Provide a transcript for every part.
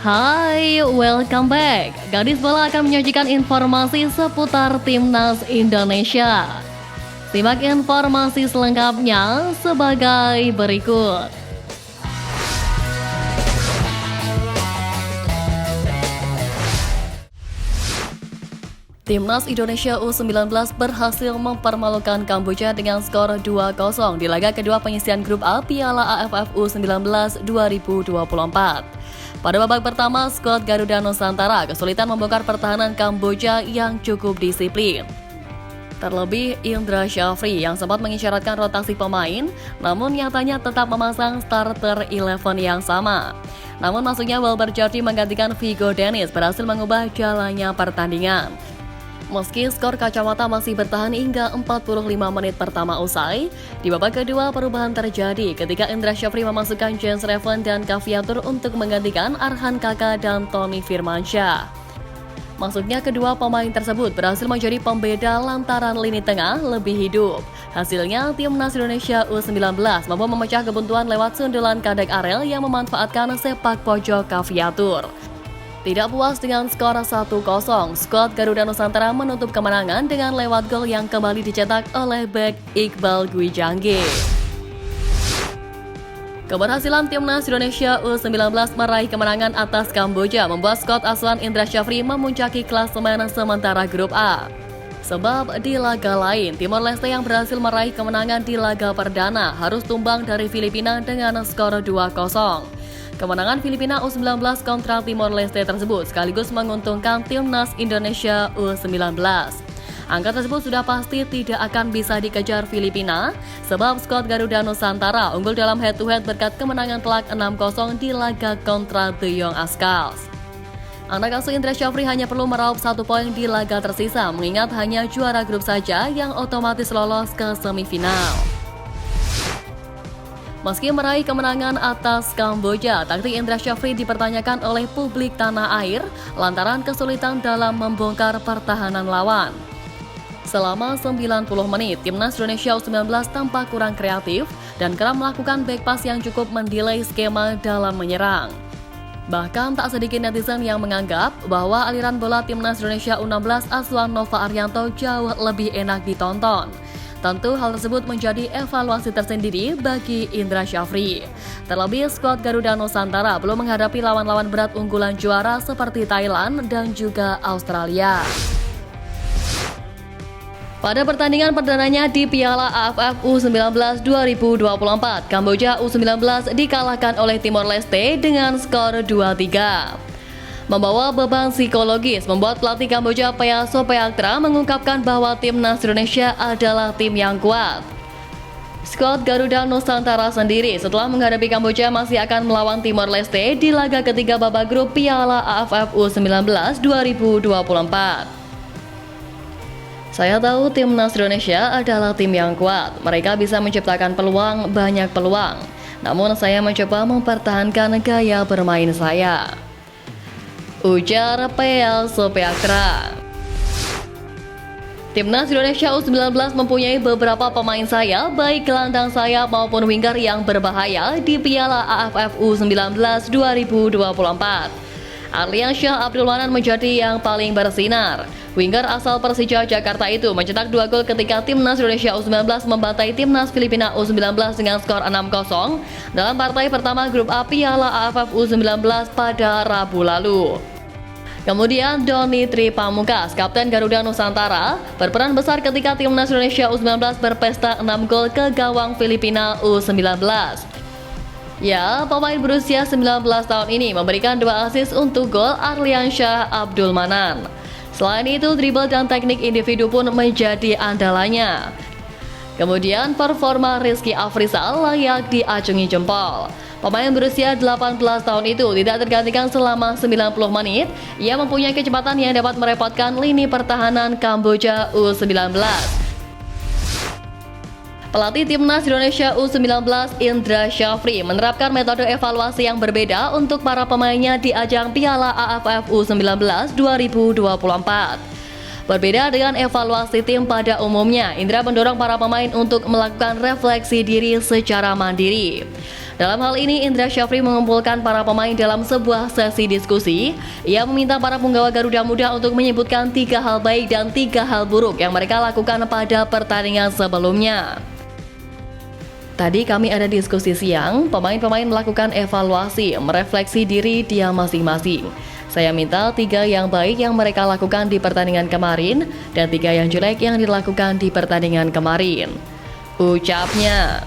Hai, welcome back. Gadis Bola akan menyajikan informasi seputar Timnas Indonesia. Simak informasi selengkapnya sebagai berikut. Timnas Indonesia U19 berhasil mempermalukan Kamboja dengan skor 2-0 di laga kedua penyisian grup A Piala AFF U19 2024. Pada babak pertama, skuad Garuda Nusantara kesulitan membongkar pertahanan Kamboja yang cukup disiplin. Terlebih Indra Syafri yang sempat mengisyaratkan rotasi pemain, namun nyatanya tetap memasang starter 11 yang sama. Namun masuknya Wilbert Jordi menggantikan Vigo Dennis berhasil mengubah jalannya pertandingan. Meski skor kacamata masih bertahan hingga 45 menit pertama usai, di babak kedua perubahan terjadi ketika Indra Syafri memasukkan Jens Reven dan Kaviatur untuk menggantikan Arhan Kaka dan Tony Firmansyah. Masuknya kedua pemain tersebut berhasil menjadi pembeda lantaran lini tengah lebih hidup. Hasilnya, Timnas Indonesia U19 mampu memecah kebuntuan lewat sundulan Kadek Arel yang memanfaatkan sepak pojok Kaviatur. Tidak puas dengan skor 1-0, skuad Garuda Nusantara menutup kemenangan dengan lewat gol yang kembali dicetak oleh bek Iqbal Gwijangge. Keberhasilan Timnas Indonesia U19 meraih kemenangan atas Kamboja membuat skuad asuhan Indra Syafri memuncaki klasemen sementara grup A. Sebab di laga lain, Timor Leste yang berhasil meraih kemenangan di laga perdana harus tumbang dari Filipina dengan skor 2-0. Kemenangan Filipina U19 kontra Timor Leste tersebut sekaligus menguntungkan Timnas Indonesia U19. Angka tersebut sudah pasti tidak akan bisa dikejar Filipina, sebab skuad Garuda Nusantara unggul dalam head-to-head berkat kemenangan telak 6-0 di laga kontra The Young Ascals. Anak asuh Indra Syafri hanya perlu meraup 1 poin di laga tersisa, mengingat hanya juara grup saja yang otomatis lolos ke semifinal. Meski meraih kemenangan atas Kamboja, taktik Indra Syafri dipertanyakan oleh publik tanah air lantaran kesulitan dalam membongkar pertahanan lawan. Selama 90 menit, Timnas Indonesia U19 tampak kurang kreatif dan kerap melakukan back pass yang cukup mendelay skema dalam menyerang. Bahkan tak sedikit netizen yang menganggap bahwa aliran bola Timnas Indonesia U16 asuhan Nova Arianto jauh lebih enak ditonton. Tentu hal tersebut menjadi evaluasi tersendiri bagi Indra Syafri. Terlebih skuad Garuda Nusantara belum menghadapi lawan-lawan berat unggulan juara seperti Thailand dan juga Australia. Pada pertandingan perdananya di Piala AFF U19 2024, Kamboja U19 dikalahkan oleh Timor Leste dengan skor 2-3. Membawa beban psikologis membuat pelatih Kamboja Phea Sopheaktra mengungkapkan bahwa Timnas Indonesia adalah tim yang kuat. Skuad Garuda Nusantara sendiri setelah menghadapi Kamboja masih akan melawan Timor Leste di laga ketiga babak grup Piala AFF U19 2024. Saya tahu Timnas Indonesia adalah tim yang kuat. Mereka bisa menciptakan peluang, banyak peluang. Namun saya mencoba mempertahankan gaya bermain saya, ujar Phea Sopheaktra. Timnas Indonesia U19 mempunyai beberapa pemain sayap, baik gelandang sayap maupun winger yang berbahaya di Piala AFF U19 2024. Arliansyah Abdul Manan menjadi yang paling bersinar. Winger asal Persija Jakarta itu mencetak 2 gol ketika Timnas Indonesia U19 membantai Timnas Filipina U19 dengan skor 6-0 dalam partai pertama grup A Piala AFF U19 pada Rabu lalu. Kemudian Doni Tri Pamungkas, Kapten Garuda Nusantara, berperan besar ketika Timnas Indonesia U19 berpesta 6 gol ke gawang Filipina U19. Ya, pemain berusia 19 tahun ini memberikan 2 assist untuk gol Arliansyah Abdul Manan. Selain itu, dribble dan teknik individu pun menjadi andalannya. Kemudian performa Rizky Afrizal layak diacungi jempol. Pemain berusia 18 tahun itu tidak tergantikan selama 90 menit. Ia mempunyai kecepatan yang dapat merepotkan lini pertahanan Kamboja U19. Pelatih Timnas Indonesia U19 Indra Syafri menerapkan metode evaluasi yang berbeda untuk para pemainnya di ajang Piala AFF U19 2024. Berbeda dengan evaluasi tim pada umumnya, Indra mendorong para pemain untuk melakukan refleksi diri secara mandiri. Dalam hal ini, Indra Syafri mengumpulkan para pemain dalam sebuah sesi diskusi. Ia meminta para punggawa Garuda Muda untuk menyebutkan 3 hal baik dan 3 hal buruk yang mereka lakukan pada pertandingan sebelumnya. Tadi kami ada diskusi siang, pemain-pemain melakukan evaluasi, merefleksi diri dia masing-masing. Saya minta 3 yang baik yang mereka lakukan di pertandingan kemarin dan 3 yang jelek yang dilakukan di pertandingan kemarin, ucapnya.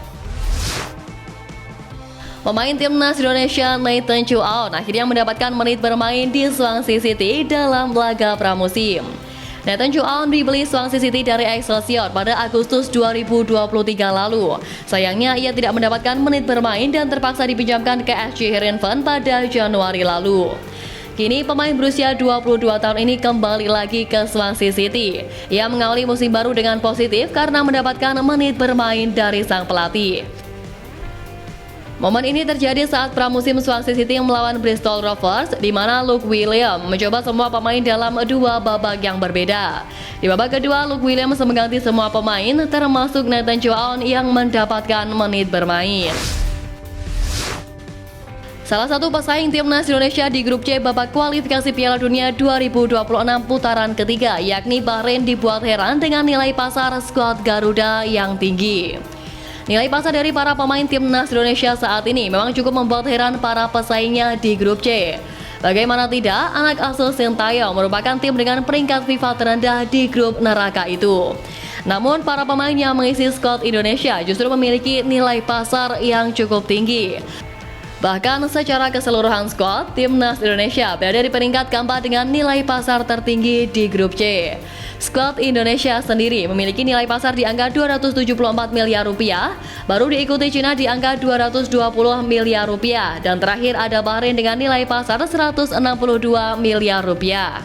Pemain timnas Indonesia Nathan Chuaon akhirnya mendapatkan menit bermain di Swansea City dalam laga pramusim. Nathan Chuaon dibeli Swansea City dari Excelsior pada Agustus 2023 lalu. Sayangnya ia tidak mendapatkan menit bermain dan terpaksa dipinjamkan ke FC Heerenveen pada Januari lalu. Kini pemain berusia 22 tahun ini kembali lagi ke Swansea City. Ia mengawali musim baru dengan positif karena mendapatkan menit bermain dari sang pelatih. Momen ini terjadi saat pramusim Swansea City melawan Bristol Rovers, di mana Luke Williams mencoba semua pemain dalam 2 babak yang berbeda. Di babak kedua, Luke Williams mengganti semua pemain, termasuk Nathan Chuaon yang mendapatkan menit bermain. Salah satu pesaing timnas Indonesia di grup C babak kualifikasi Piala Dunia 2026 putaran ketiga, yakni Bahrain, dibuat heran dengan nilai pasar skuad Garuda yang tinggi. Nilai pasar dari para pemain timnas Indonesia saat ini memang cukup membuat heran para pesaingnya di grup C. Bagaimana tidak, anak asuh Sintayong merupakan tim dengan peringkat FIFA terendah di grup neraka itu. Namun para pemain yang mengisi skuad Indonesia justru memiliki nilai pasar yang cukup tinggi. Bahkan secara keseluruhan skuad, timnas Indonesia berada di peringkat keempat dengan nilai pasar tertinggi di grup C. Skuad Indonesia sendiri memiliki nilai pasar di angka 274 miliar rupiah, baru diikuti Cina di angka 220 miliar rupiah, dan terakhir ada Bahrain dengan nilai pasar 162 miliar rupiah.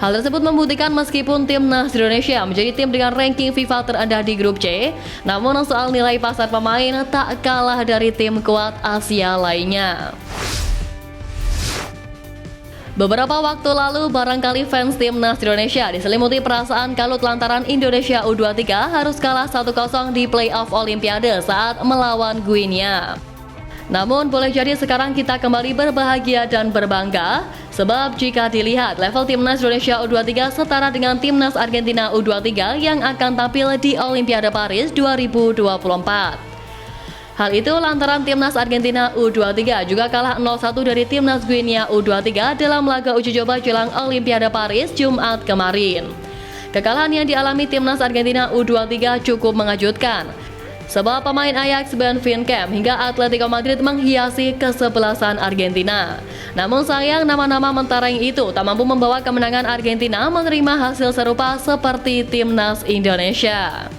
Hal tersebut membuktikan meskipun timnas Indonesia menjadi tim dengan ranking FIFA terendah di grup C, namun soal nilai pasar pemain tak kalah dari tim kuat Asia lainnya. Beberapa waktu lalu, barangkali fans timnas Indonesia diselimuti perasaan kalut lantaran Indonesia U23 harus kalah 1-0 di playoff Olimpiade saat melawan Guinea. Namun boleh jadi sekarang kita kembali berbahagia dan berbangga, sebab jika dilihat level timnas Indonesia U23 setara dengan timnas Argentina U23 yang akan tampil di Olimpiade Paris 2024. Hal itu lantaran timnas Argentina U23 juga kalah 0-1 dari timnas Guinea U23 dalam laga uji coba jelang Olimpiade Paris Jumat kemarin. Kekalahan yang dialami timnas Argentina U23 cukup mengejutkan, sebab pemain Ajax, Ben Vincamp hingga Atletico Madrid menghiasi kesebelasan Argentina. Namun sayang, nama-nama mentereng itu tak mampu membawa kemenangan Argentina menerima hasil serupa seperti timnas Indonesia.